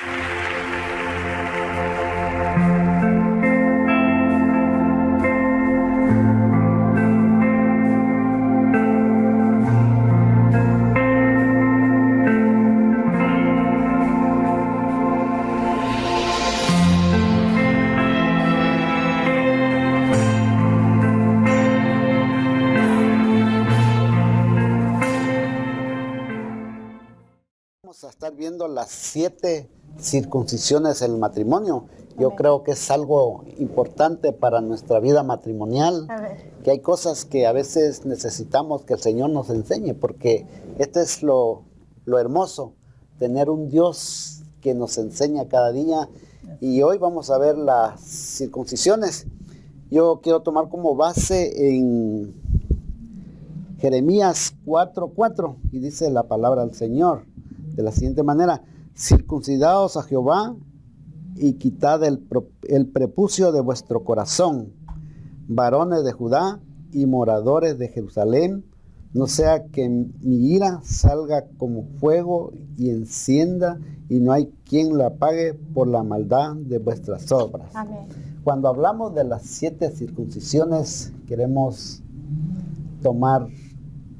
Vamos a estar viendo las 7 circuncisiones en el matrimonio. Yo creo que es algo importante para nuestra vida matrimonial, que hay cosas que a veces necesitamos que el Señor nos enseñe, porque este es lo hermoso, tener un Dios que nos enseña cada día. Y hoy vamos a ver las circuncisiones. Yo quiero tomar como base en Jeremías 4:4, y dice la palabra del Señor de la siguiente manera: circuncidaos a Jehová y quitad el prepucio de vuestro corazón, varones de Judá y moradores de Jerusalén, no sea que mi ira salga como fuego y encienda, y no hay quien la apague por la maldad de vuestras obras. Amén. Cuando hablamos de las 7 circuncisiones, queremos tomar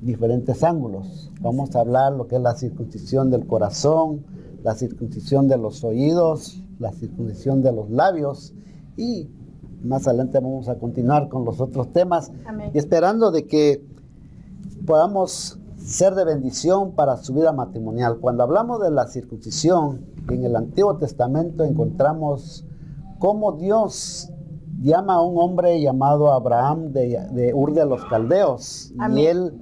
diferentes ángulos. Vamos a hablar lo que es la circuncisión del corazón, la circuncisión de los oídos, la circuncisión de los labios, y más adelante vamos a continuar con los otros temas. Amén. Y esperando de que podamos ser de bendición para su vida matrimonial. Cuando hablamos de la circuncisión, en el Antiguo Testamento encontramos cómo Dios llama a un hombre llamado Abraham de Ur de los Caldeos. Amén. Y él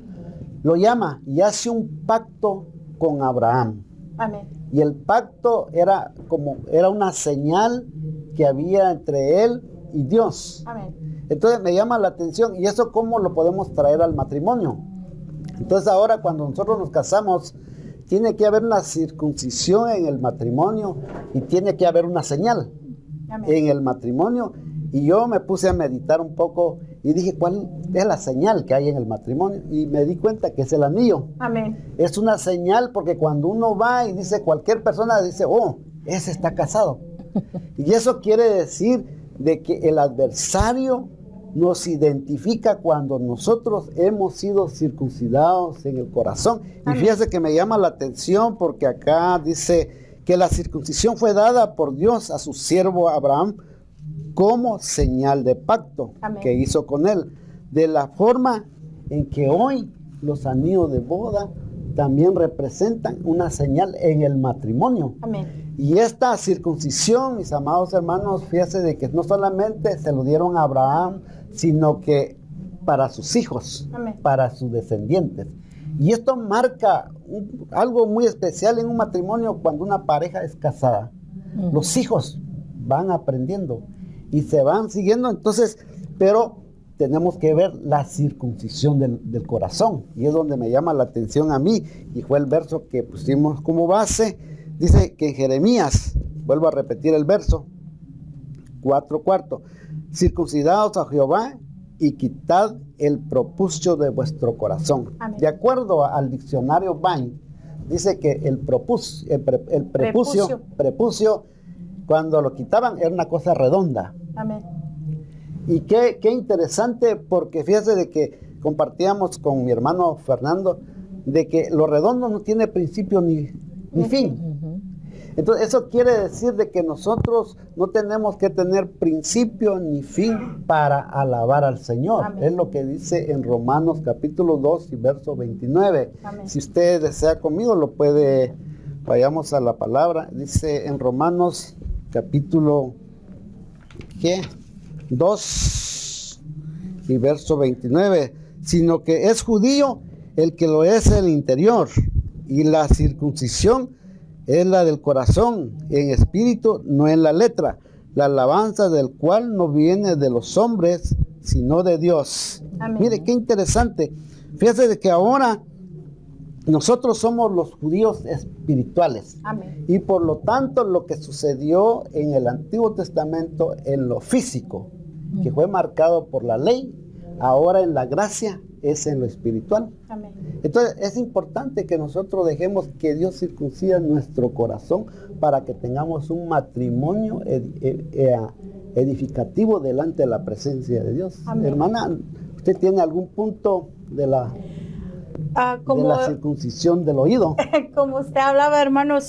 lo llama y hace un pacto con Abraham. Amén. Y el pacto era una señal que había entre él y Dios. Amén. Entonces me llama la atención, y eso cómo lo podemos traer al matrimonio. Entonces ahora cuando nosotros nos casamos, tiene que haber una circuncisión en el matrimonio y tiene que haber una señal. Amén. En el matrimonio. Y yo me puse a meditar un poco y dije, ¿cuál es la señal que hay en el matrimonio? Y me di cuenta que es el anillo. Amén. Es una señal, porque cuando uno va y dice, cualquier persona dice, oh, ese está casado. Y eso quiere decir de que el adversario nos identifica cuando nosotros hemos sido circuncidados en el corazón. Amén. Y fíjese que me llama la atención porque acá dice que la circuncisión fue dada por Dios a su siervo Abraham como señal de pacto. Amén. Que hizo con él, de la forma en que hoy los anillos de boda también representan una señal en el matrimonio. Amén. Y esta circuncisión, mis amados hermanos, fíjense de que no solamente se lo dieron a Abraham, sino que para sus hijos. Amén. Para sus descendientes. Y esto marca algo muy especial en un matrimonio cuando una pareja es casada. Los hijos van aprendiendo y se van siguiendo. Entonces, pero tenemos que ver la circuncisión del corazón, y es donde me llama la atención a mí, y fue el verso que pusimos como base. Dice que en Jeremías, vuelvo a repetir el verso 4:4, circuncidaos a Jehová y quitad el prepucio de vuestro corazón. Amén. De acuerdo al diccionario Bain, dice que el prepucio, cuando lo quitaban, era una cosa redonda. Amén. Y qué interesante, porque fíjese de que compartíamos con mi hermano Fernando de que lo redondo no tiene principio ni fin. Entonces eso quiere decir de que nosotros no tenemos que tener principio ni fin para alabar al Señor. Amén. Es lo que dice en Romanos capítulo 2 y verso 29. Amén. Si usted desea conmigo, lo puede, vayamos a la palabra. Dice en Romanos capítulo 2 y verso 29, sino que es judío el que lo es el interior, y la circuncisión es la del corazón, en espíritu, no en la letra, la alabanza del cual no viene de los hombres, sino de Dios. Amén. Mire, qué interesante. Fíjese de que ahora nosotros somos los judíos espirituales. Amén. Y por lo tanto, lo que sucedió en el Antiguo Testamento en lo físico, que fue marcado por la ley, ahora en la gracia es en lo espiritual. Amén. Entonces es importante que nosotros dejemos que Dios circuncida nuestro corazón para que tengamos un matrimonio edificativo delante de la presencia de Dios. Amén. Hermana, ¿usted tiene algún punto de la circuncisión del oído? Como usted hablaba, hermano,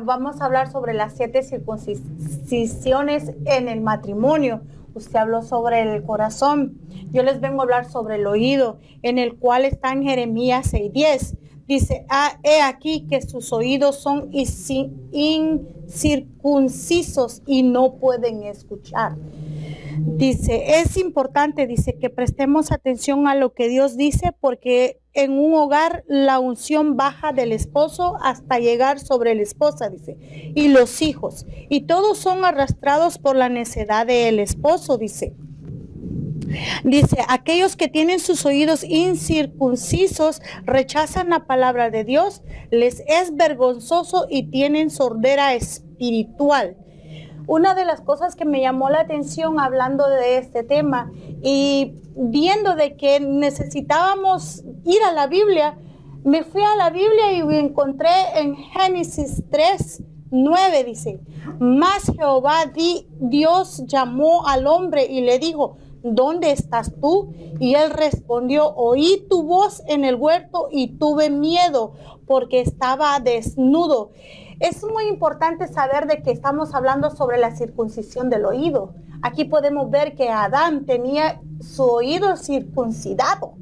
vamos a hablar sobre las 7 circuncisiones en el matrimonio. Usted habló sobre el corazón. Yo les vengo a hablar sobre el oído, en el cual está en Jeremías 6:10. Dice, he aquí que sus oídos son incircuncisos y no pueden escuchar. Dice, es importante, dice, que prestemos atención a lo que Dios dice, porque en un hogar la unción baja del esposo hasta llegar sobre la esposa, dice, y los hijos, y todos son arrastrados por la necedad del esposo, dice. Dice, aquellos que tienen sus oídos incircuncisos rechazan la palabra de Dios, les es vergonzoso y tienen sordera espiritual. Una de las cosas que me llamó la atención hablando de este tema y viendo de que necesitábamos ir a la Biblia, me fui a la Biblia y encontré en Génesis 3:9, dice, mas Jehová Dios llamó al hombre y le dijo, ¿dónde estás tú? Y él respondió, oí tu voz en el huerto y tuve miedo porque estaba desnudo. Es muy importante saber de que estamos hablando sobre la circuncisión del oído. Aquí podemos ver que Adán tenía su oído circuncidado,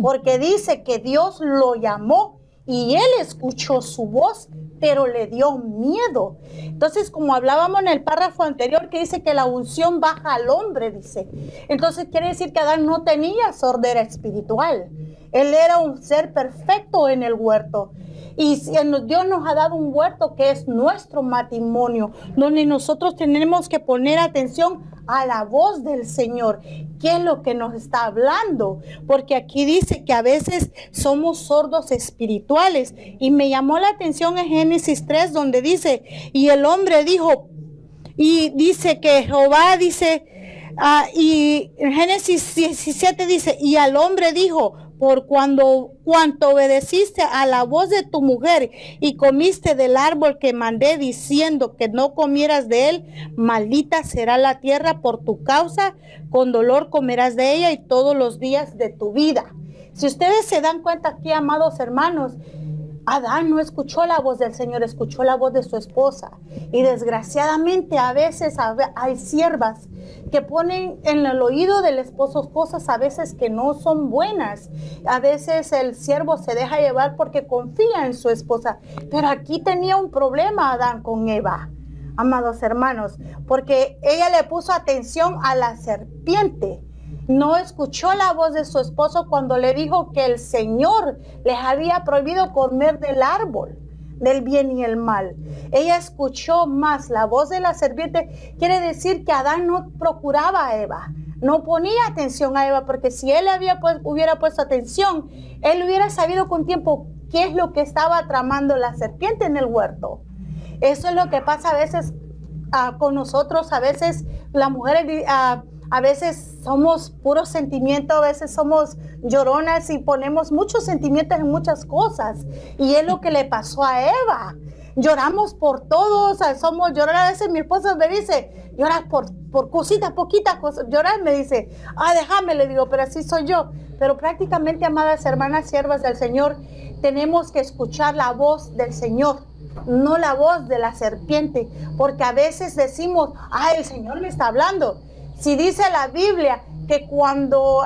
porque dice que Dios lo llamó y él escuchó su voz, pero le dio miedo. Entonces, como hablábamos en el párrafo anterior, que dice que la unción baja al hombre, dice. Entonces quiere decir que Adán no tenía sordera espiritual. Él era un ser perfecto en el huerto. Y Dios nos ha dado un huerto que es nuestro matrimonio, donde nosotros tenemos que poner atención a la voz del Señor. ¿Qué es lo que nos está hablando? Porque aquí dice que a veces somos sordos espirituales. Y me llamó la atención en Génesis 3, donde dice, y el hombre dijo, y dice que Jehová dice, y en Génesis 17 dice, y al hombre dijo, por cuanto obedeciste a la voz de tu mujer y comiste del árbol que mandé diciendo que no comieras de él, maldita será la tierra por tu causa, con dolor comerás de ella y todos los días de tu vida. Si ustedes se dan cuenta aquí, amados hermanos, Adán no escuchó la voz del Señor, escuchó la voz de su esposa. Y desgraciadamente a veces hay siervas que ponen en el oído del esposo cosas a veces que no son buenas. A veces el siervo se deja llevar porque confía en su esposa. Pero aquí tenía un problema Adán con Eva, amados hermanos, porque ella le puso atención a la serpiente. No escuchó la voz de su esposo cuando le dijo que el Señor les había prohibido comer del árbol del bien y el mal. Ella escuchó más la voz de la serpiente. Quiere decir que Adán no procuraba a Eva, no ponía atención a Eva, porque si él hubiera puesto atención, él hubiera sabido con tiempo qué es lo que estaba tramando la serpiente en el huerto. Eso es lo que pasa a veces con nosotros. A veces las mujeres a veces somos puro sentimiento, a veces somos lloronas y ponemos muchos sentimientos en muchas cosas. Y es lo que le pasó a Eva. Lloramos por todos, somos lloronas. A veces mi esposa me dice, lloras por cositas, poquitas cosas. Llorar, me dice, déjame, le digo, pero así soy yo. Pero prácticamente, amadas hermanas, siervas del Señor, tenemos que escuchar la voz del Señor, no la voz de la serpiente. Porque a veces decimos, el Señor me está hablando. Si dice la Biblia que cuando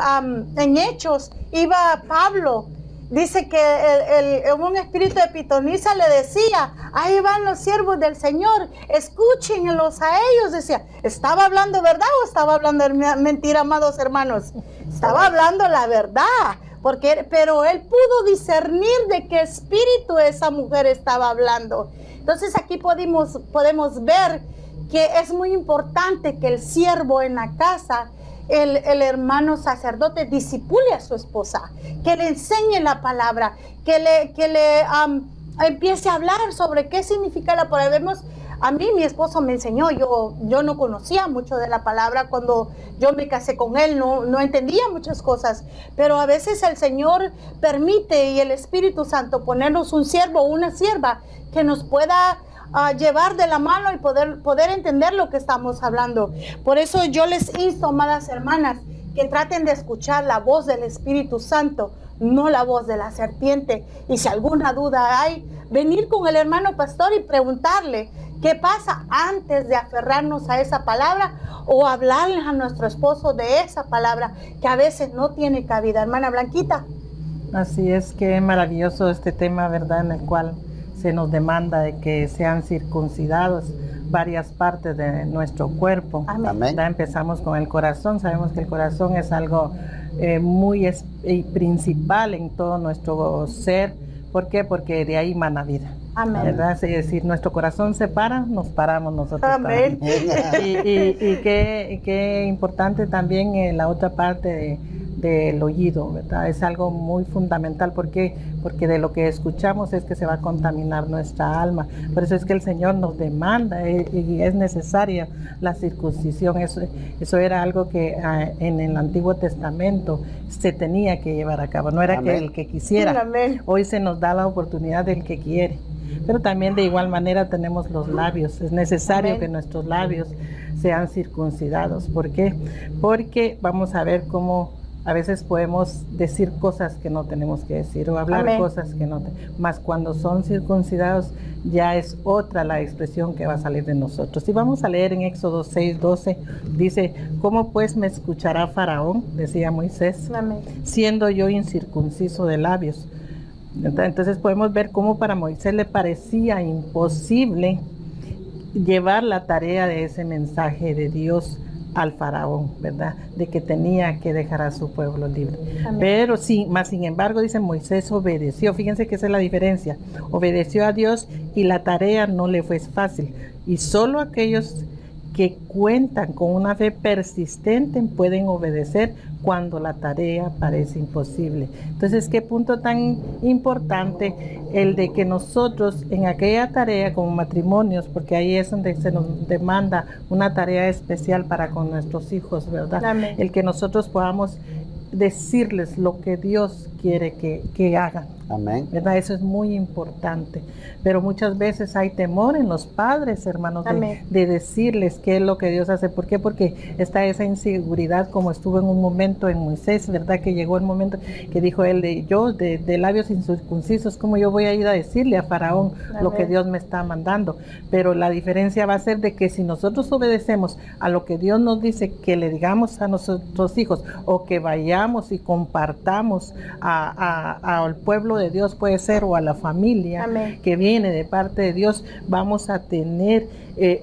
en Hechos iba Pablo, dice que un espíritu de pitonisa le decía, ahí van los siervos del Señor, escúchenlos a ellos. Decía, ¿estaba hablando verdad o estaba hablando mentira, amados hermanos? Estaba hablando la verdad, pero él pudo discernir de qué espíritu esa mujer estaba hablando. Entonces aquí podemos ver que es muy importante que el siervo en la casa, el hermano sacerdote, disipule a su esposa, que le enseñe la palabra, que le empiece a hablar sobre qué significa la palabra. Vemos A mí mi esposo me enseñó, yo no conocía mucho de la palabra cuando yo me casé con él, no entendía muchas cosas, pero a veces el Señor permite y el Espíritu Santo ponernos un siervo o una sierva que nos pueda llevar de la mano y poder entender lo que estamos hablando. Por eso yo les insto, amadas hermanas, que traten de escuchar la voz del Espíritu Santo, no la voz de la serpiente. Y si alguna duda hay, venir con el hermano pastor y preguntarle qué pasa antes de aferrarnos a esa palabra o hablarle a nuestro esposo de esa palabra que a veces no tiene cabida. Hermana Blanquita. Así es, que maravilloso este tema, ¿verdad? En el cual se nos demanda de que sean circuncidados varias partes de nuestro cuerpo. Amén. Empezamos con el corazón. Sabemos que el corazón es algo muy principal en todo nuestro ser. ¿Por qué? Porque de ahí emana vida. Amén. ¿Verdad? Es decir, nuestro corazón se para, nos paramos nosotros. Amén. Y qué importante también la otra parte del oído, ¿verdad? Es algo muy fundamental. ¿Por qué? Porque de lo que escuchamos es que se va a contaminar nuestra alma. Por eso es que el Señor nos demanda y es necesaria la circuncisión. Eso era algo que en el Antiguo Testamento se tenía que llevar a cabo. No era Amén. que el que quisiera. Amén. Hoy se nos da la oportunidad del que quiere. Pero también de igual manera tenemos los labios. Es necesario Amén. que nuestros labios sean circuncidados. ¿Por qué? Porque vamos a ver cómo a veces podemos decir cosas que no tenemos que decir o hablar Amén. cosas que no más cuando son circuncidados ya es otra la expresión que va a salir de nosotros. Y vamos a leer en Éxodo 6:12, dice: ¿cómo pues me escuchará Faraón?, decía Moisés, Amén. siendo yo incircunciso de labios. Entonces podemos ver cómo para Moisés le parecía imposible llevar la tarea de ese mensaje de Dios al faraón, ¿verdad? De que tenía que dejar a su pueblo libre. Amén. Pero sí, más sin embargo, dice, Moisés obedeció. Fíjense que esa es la diferencia. Obedeció a Dios y la tarea no le fue fácil. Y solo aquellos que cuentan con una fe persistente pueden obedecer cuando la tarea parece imposible. Entonces, qué punto tan importante el de que nosotros en aquella tarea como matrimonios, porque ahí es donde se nos demanda una tarea especial para con nuestros hijos, ¿verdad? Amén. El que nosotros podamos decirles lo que Dios quiere que hagan. Amén. ¿Verdad? Eso es muy importante. Pero muchas veces hay temor en los padres, hermanos, de decirles qué es lo que Dios hace. ¿Por qué? Porque está esa inseguridad, como estuvo en un momento en Moisés, ¿verdad? Que llegó el momento que dijo él, de labios incircuncisos, ¿cómo yo voy a ir a decirle a Faraón lo que Dios me está mandando? Pero la diferencia va a ser de que si nosotros obedecemos a lo que Dios nos dice que le digamos a nuestros hijos, o que vayamos y compartamos al pueblo de Dios, puede ser, o a la familia que viene de parte de Dios, vamos a tener,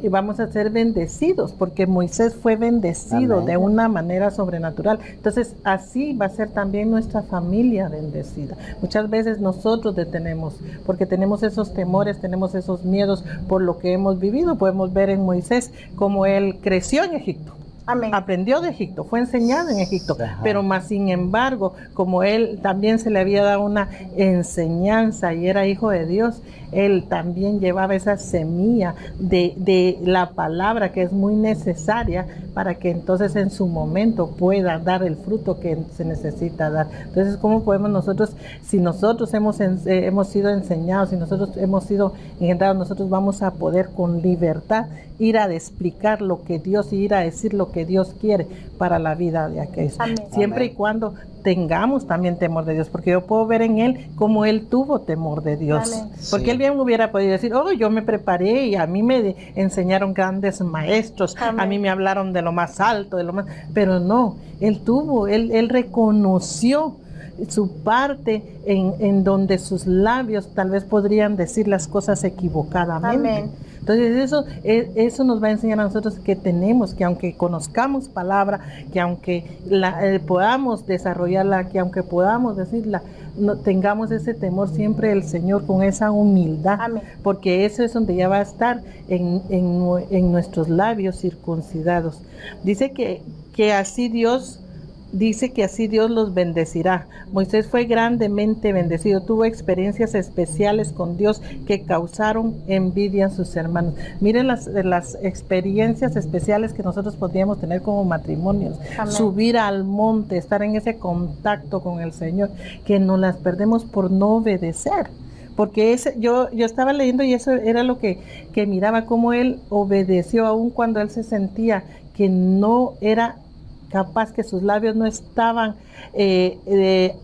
vamos a ser bendecidos, porque Moisés fue bendecido de una manera sobrenatural. Entonces así va a ser también nuestra familia bendecida. Muchas veces nosotros detenemos, porque tenemos esos temores, tenemos esos miedos por lo que hemos vivido. Podemos ver en Moisés cómo él creció en Egipto. Amén. Aprendió de Egipto, fue enseñado en Egipto, pero más sin embargo, como él también se le había dado una enseñanza y era hijo de Dios, él también llevaba esa semilla de la palabra, que es muy necesaria para que entonces en su momento pueda dar el fruto que se necesita dar. Entonces, ¿cómo podemos nosotros, si nosotros hemos sido enseñados, si nosotros hemos sido engendrados, nosotros vamos a poder con libertad ir a explicar lo que Dios, ir a decir lo que Dios quiere para la vida de aquellos? Siempre y cuando tengamos también temor de Dios, porque yo puedo ver en él cómo él tuvo temor de Dios. Porque él bien hubiera podido decir, oh, yo me preparé y a mí me enseñaron grandes maestros, a mí me hablaron de lo más alto, pero no, él reconoció su parte en donde sus labios tal vez podrían decir las cosas equivocadamente. Amén. Entonces eso nos va a enseñar a nosotros que tenemos, que aunque conozcamos palabra, que aunque podamos desarrollarla, que aunque podamos decirla, no, tengamos ese temor siempre del Señor con esa humildad. Amén. Porque eso es donde ya va a estar en nuestros labios circuncidados. Dice que así Dios dice que así Dios los bendecirá. Moisés fue grandemente bendecido, tuvo experiencias especiales con Dios que causaron envidia a sus hermanos. Miren las experiencias especiales que nosotros podríamos tener como matrimonios. Amén. Subir al monte, estar en ese contacto con el Señor, que nos las perdemos por no obedecer. Porque yo estaba leyendo y eso era lo que miraba, cómo él obedeció aun cuando él se sentía que no era capaz, que sus labios no estaban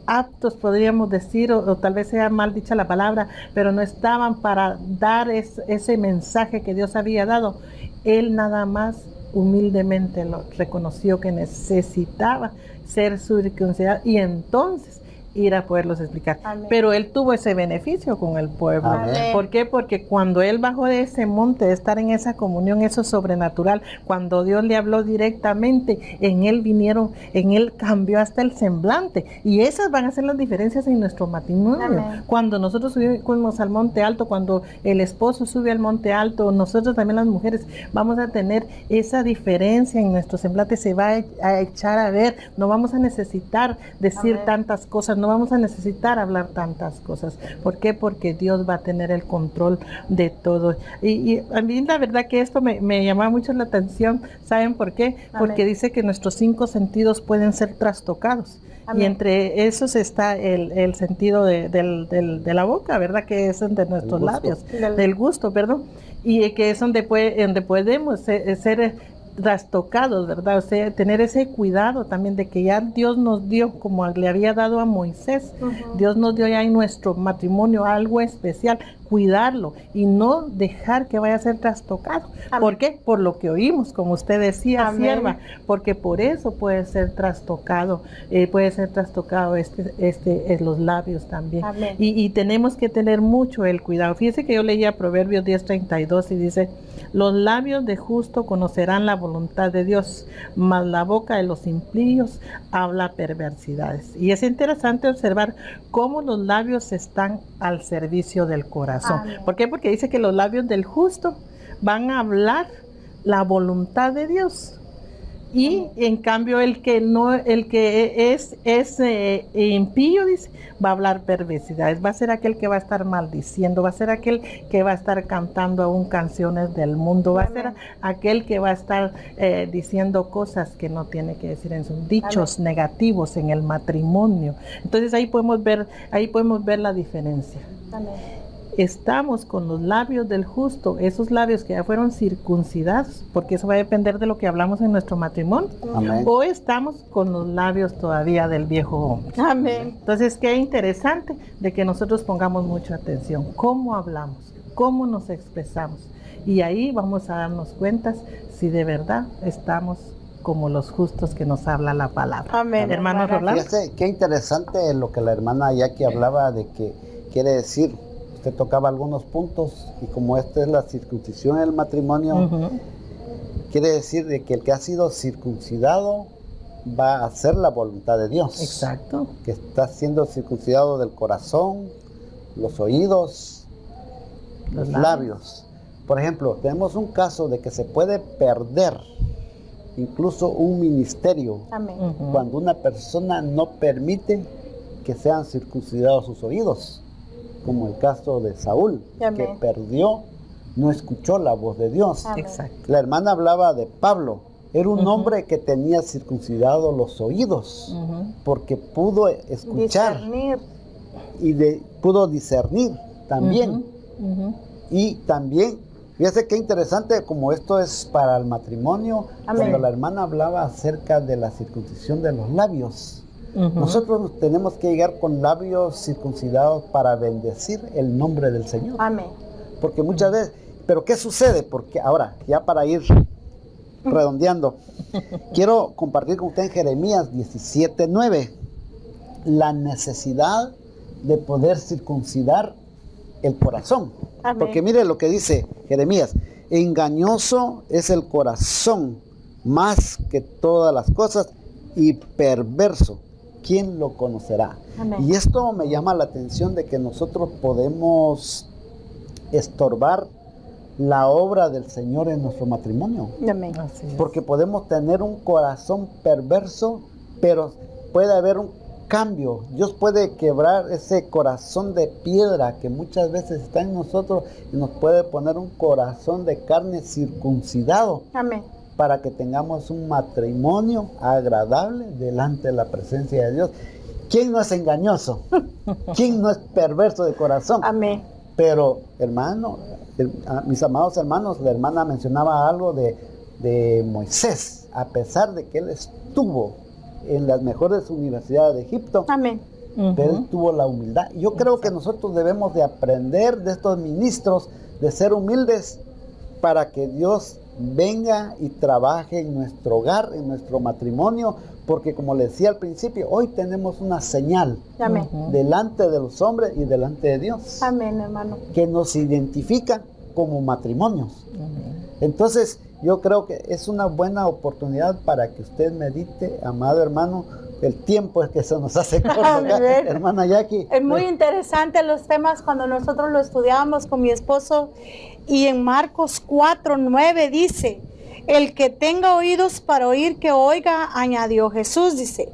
aptos, podríamos decir, o tal vez sea mal dicha la palabra, pero no estaban para dar ese mensaje que Dios había dado. Él nada más humildemente lo reconoció que necesitaba ser circuncidado y entonces ir a poderlos explicar. Amén. Pero él tuvo ese beneficio con el pueblo. Amén. ¿Por qué? Porque cuando él bajó de ese monte, de estar en esa comunión, eso sobrenatural, cuando Dios le habló directamente, en él cambió hasta el semblante. Y esas van a ser las diferencias en nuestro matrimonio. Amén. Cuando nosotros subimos al monte alto, cuando el esposo sube al monte alto, nosotros también las mujeres vamos a tener esa diferencia en nuestro semblante, se va a echar a ver, no vamos a necesitar decir Amén. Tantas cosas, no vamos a necesitar hablar tantas cosas. ¿Por qué? Porque Dios va a tener el control de todo. Y a mí la verdad que esto me llamaba mucho la atención. ¿Saben por qué? Amén. Porque dice que nuestros 5 sentidos pueden ser trastocados. Amén. Y entre esos está el sentido de la boca, ¿verdad? Que es de nuestros labios, del gusto, perdón. Y que es donde podemos ser trastocados, ¿verdad? O sea, tener ese cuidado también de que ya Dios nos dio, como le había dado a Moisés, Dios nos dio ya en nuestro matrimonio algo especial, cuidarlo y no dejar que vaya a ser trastocado. Amén. ¿Por qué? Por lo que oímos, como usted decía, Amén. Sierva, porque por eso puede ser trastocado los labios también. Y tenemos que tener mucho el cuidado. Fíjese que yo leía Proverbios 10:32 y dice: los labios de justo conocerán la voluntad de Dios, mas la boca de los impíos habla perversidades. Y es interesante observar cómo los labios están al servicio del corazón. Amén. ¿Por qué? Porque dice que los labios del justo van a hablar la voluntad de Dios. Y en cambio el que es impío, dice, va a hablar perversidades, va a ser aquel que va a estar maldiciendo, va a ser aquel que va a estar cantando aún canciones del mundo, va a ser aquel que va a estar diciendo cosas que no tiene que decir, en sus dichos Amén. Negativos en el matrimonio. Entonces ahí podemos ver la diferencia. Amén. Estamos con los labios del justo, esos labios que ya fueron circuncidados, porque eso va a depender de lo que hablamos en nuestro matrimonio. Amén. O estamos con los labios todavía del viejo hombre. Amén. Entonces, qué interesante de que nosotros pongamos mucha atención, cómo hablamos, cómo nos expresamos. Y ahí vamos a darnos cuenta si de verdad estamos como los justos que nos habla la palabra. Amén. Hermano Rolando. Fíjate, qué interesante lo que la hermana Jackie hablaba de que quiere decir. Usted tocaba algunos puntos y como esta es la circuncisión en el matrimonio, quiere decir de que el que ha sido circuncidado va a hacer la voluntad de Dios. Exacto. Que está siendo circuncidado del corazón, los oídos, los labios. Por ejemplo, tenemos un caso de que se puede perder incluso un ministerio Amén. Cuando una persona no permite que sean circuncidados sus oídos. Como el caso de Saúl, Amén. Que perdió, no escuchó la voz de Dios. Exacto. La hermana hablaba de Pablo, era un hombre que tenía circuncidados los oídos, porque pudo escuchar discernir. Pudo discernir también. Y también, fíjese qué interesante, como esto es para el matrimonio, Amén. Cuando la hermana hablaba acerca de la circuncisión de los labios. Nosotros tenemos que llegar con labios circuncidados para bendecir el nombre del Señor. Amén. Porque muchas veces, pero ¿qué sucede? Porque ahora, ya para ir redondeando, quiero compartir con usted en Jeremías 17:9 la necesidad de poder circuncidar el corazón. Amén. Porque mire lo que dice Jeremías: engañoso es el corazón más que todas las cosas y perverso. ¿Quién lo conocerá? Amén. Y esto me llama la atención de que nosotros podemos estorbar la obra del Señor en nuestro matrimonio. Amén. Porque podemos tener un corazón perverso pero puede haber un cambio. Dios puede quebrar ese corazón de piedra que muchas veces está en nosotros y nos puede poner un corazón de carne circuncidado. Amén. Para que tengamos un matrimonio agradable delante de la presencia de Dios. ¿Quién no es engañoso? ¿Quién no es perverso de corazón? Amén. Pero, hermano, mis amados hermanos, la hermana mencionaba algo de Moisés, a pesar de que él estuvo en las mejores universidades de Egipto. Amén. Pero él tuvo la humildad. Yo creo que nosotros debemos de aprender de estos ministros, de ser humildes, para que Dios venga y trabaje en nuestro hogar, en nuestro matrimonio, porque como le decía al principio, hoy tenemos una señal. Amén. Delante de los hombres y delante de Dios. Amén, hermano. Que nos identifica como matrimonios. Amén. Entonces, yo creo que es una buena oportunidad para que usted medite, amado hermano. El tiempo es que se nos hace corto acá, hermana Jackie. Es muy interesante los temas cuando nosotros lo estudiábamos con mi esposo. Y en Marcos 4:9 dice, el que tenga oídos para oír, que oiga, añadió Jesús, dice.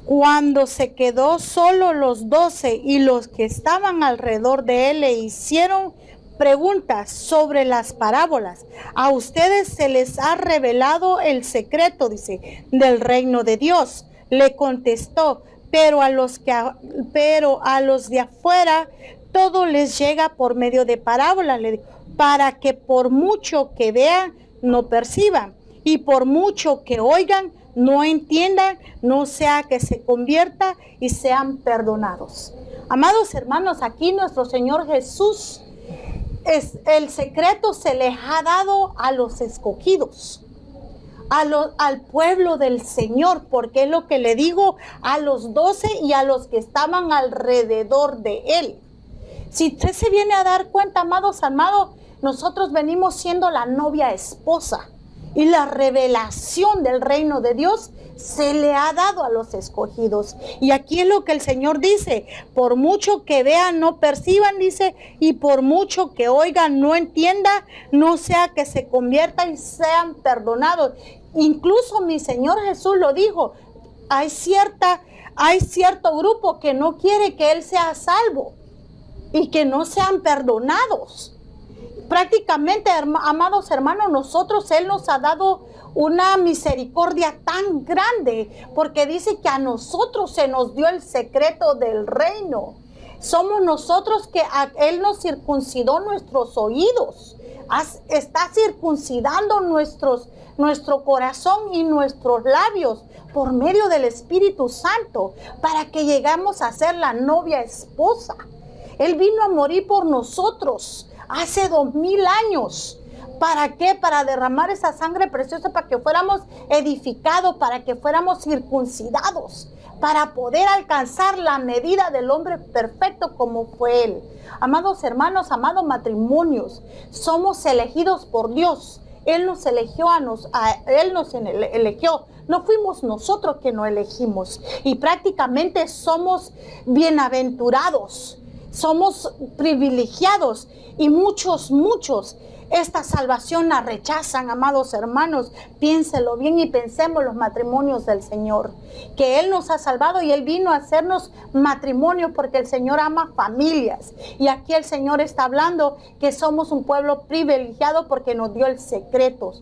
Cuando se quedó solo los 12 y los que estaban alrededor de él le hicieron preguntas sobre las parábolas. A ustedes se les ha revelado el secreto, dice, del reino de Dios. Le contestó, pero a los de afuera todo les llega por medio de parábolas, le dijo, para que por mucho que vean no perciban y por mucho que oigan no entiendan, no sea que se convierta y sean perdonados. Amados hermanos, aquí nuestro Señor Jesús, el secreto se les ha dado a los escogidos, al pueblo del Señor, porque es lo que le digo a los 12 y a los que estaban alrededor de él. Si usted se viene a dar cuenta, amados, nosotros venimos siendo la novia esposa y la revelación del reino de Dios se le ha dado a los escogidos. Y aquí es lo que el Señor dice, por mucho que vean no perciban, dice, y por mucho que oigan no entiendan, no sea que se conviertan y sean perdonados. Incluso mi Señor Jesús lo dijo, hay cierto grupo que no quiere que Él sea salvo y que no sean perdonados. Prácticamente, amados hermanos, nosotros Él nos ha dado una misericordia tan grande, porque dice que a nosotros se nos dio el secreto del reino. Somos nosotros que Él nos circuncidó nuestros oídos, está circuncidando nuestro corazón y nuestros labios por medio del Espíritu Santo, para que llegamos a ser la novia esposa. Él vino a morir por nosotros hace 2000 años. ¿Para qué? Para derramar esa sangre preciosa, para que fuéramos edificados, para que fuéramos circuncidados, para poder alcanzar la medida del hombre perfecto como fue Él. Amados hermanos, amados matrimonios, somos elegidos por Dios. Él nos eligió Él nos eligió. No fuimos nosotros que nos elegimos. Y prácticamente somos bienaventurados. Somos privilegiados y muchos esta salvación la rechazan, amados hermanos. Piénselo bien y pensemos los matrimonios del Señor, que Él nos ha salvado y Él vino a hacernos matrimonios porque el Señor ama familias. Y aquí el Señor está hablando que somos un pueblo privilegiado porque nos dio el secreto.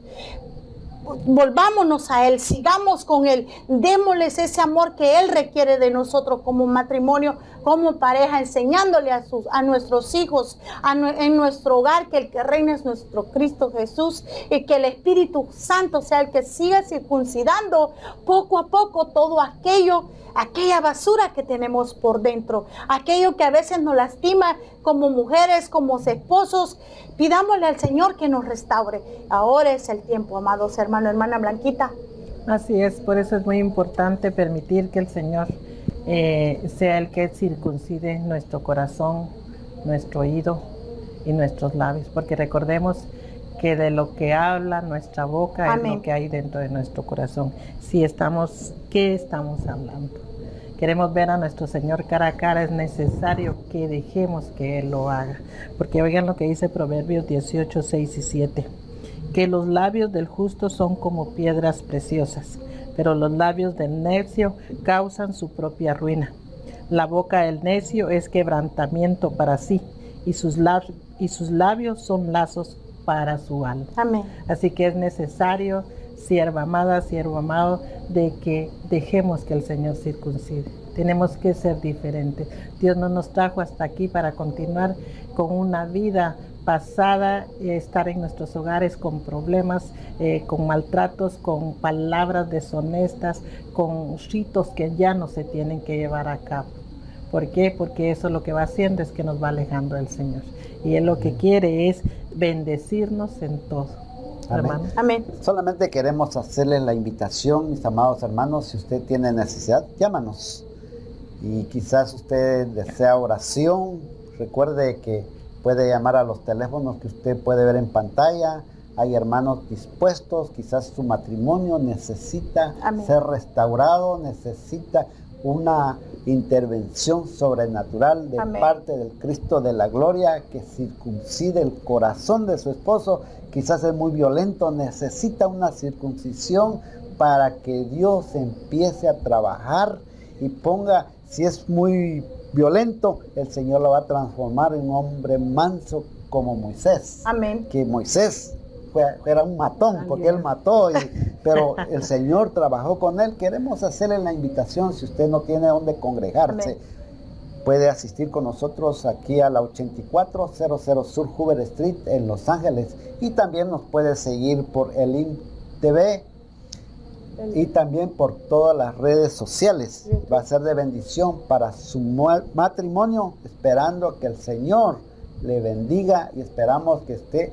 Volvámonos a Él, sigamos con Él, démosles ese amor que Él requiere de nosotros como matrimonio, como pareja, enseñándole a nuestros hijos, en nuestro hogar, que el que reina es nuestro Cristo Jesús, y que el Espíritu Santo sea el que siga circuncidando poco a poco todo aquella basura que tenemos por dentro, aquello que a veces nos lastima como mujeres, como esposos. Pidámosle al Señor que nos restaure. Ahora es el tiempo, amados hermanos, hermana Blanquita. Así es, por eso es muy importante permitir que el Señor sea el que circuncide nuestro corazón, nuestro oído y nuestros labios, porque recordemos que de lo que habla nuestra boca Amén. Es lo que hay dentro de nuestro corazón. ¿Qué estamos hablando? Queremos ver a nuestro Señor cara a cara, es necesario que dejemos que Él lo haga. Porque oigan lo que dice Proverbios 18, 6 y 7. Que los labios del justo son como piedras preciosas, pero los labios del necio causan su propia ruina. La boca del necio es quebrantamiento para sí, y sus labios son lazos para su alma. Amén. Así que es necesario, sierva amada, siervo amado, de que dejemos que el Señor circuncide. Tenemos que ser diferentes. Dios no nos trajo hasta aquí para continuar con una vida pasada, estar en nuestros hogares con problemas, con maltratos, con palabras deshonestas, con ritos que ya no se tienen que llevar a cabo. ¿Por qué? Porque eso lo que va haciendo es que nos va alejando del Señor. Y Él lo que quiere es bendecirnos en todo. Amén. Hermano. Amén. Solamente queremos hacerle la invitación, mis amados hermanos, si usted tiene necesidad, llámanos. Y quizás usted desea oración, recuerde que puede llamar a los teléfonos que usted puede ver en pantalla. Hay hermanos dispuestos, quizás su matrimonio necesita Amén. ser restaurado, necesita una intervención sobrenatural de Amén. parte del Cristo de la gloria que circuncide el corazón de su esposo. Quizás es muy violento, necesita una circuncisión para que Dios empiece a trabajar y ponga, si es muy violento, el Señor lo va a transformar en un hombre manso como Moisés. Amén. Que Moisés era un matón, porque él mató, pero el Señor trabajó con él. Queremos hacerle la invitación, si usted no tiene dónde congregarse, Amén. puede asistir con nosotros aquí a la 8400 Sur Hoover Street en Los Ángeles, y también nos puede seguir por Elim TV y también por todas las redes sociales. Va a ser de bendición para su matrimonio, esperando que el Señor le bendiga, y esperamos que usted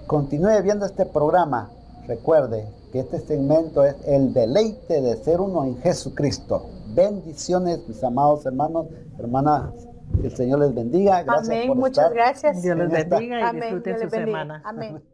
continúe viendo este programa. Recuerde que este segmento es el deleite de ser uno en Jesucristo. Bendiciones, mis amados hermanos, hermanas, que el Señor les bendiga. Gracias. Amén. por Muchas estar gracias. Dios les en esta- bendiga y Amén. disfruten Dios les su bendiga. semana. Amén.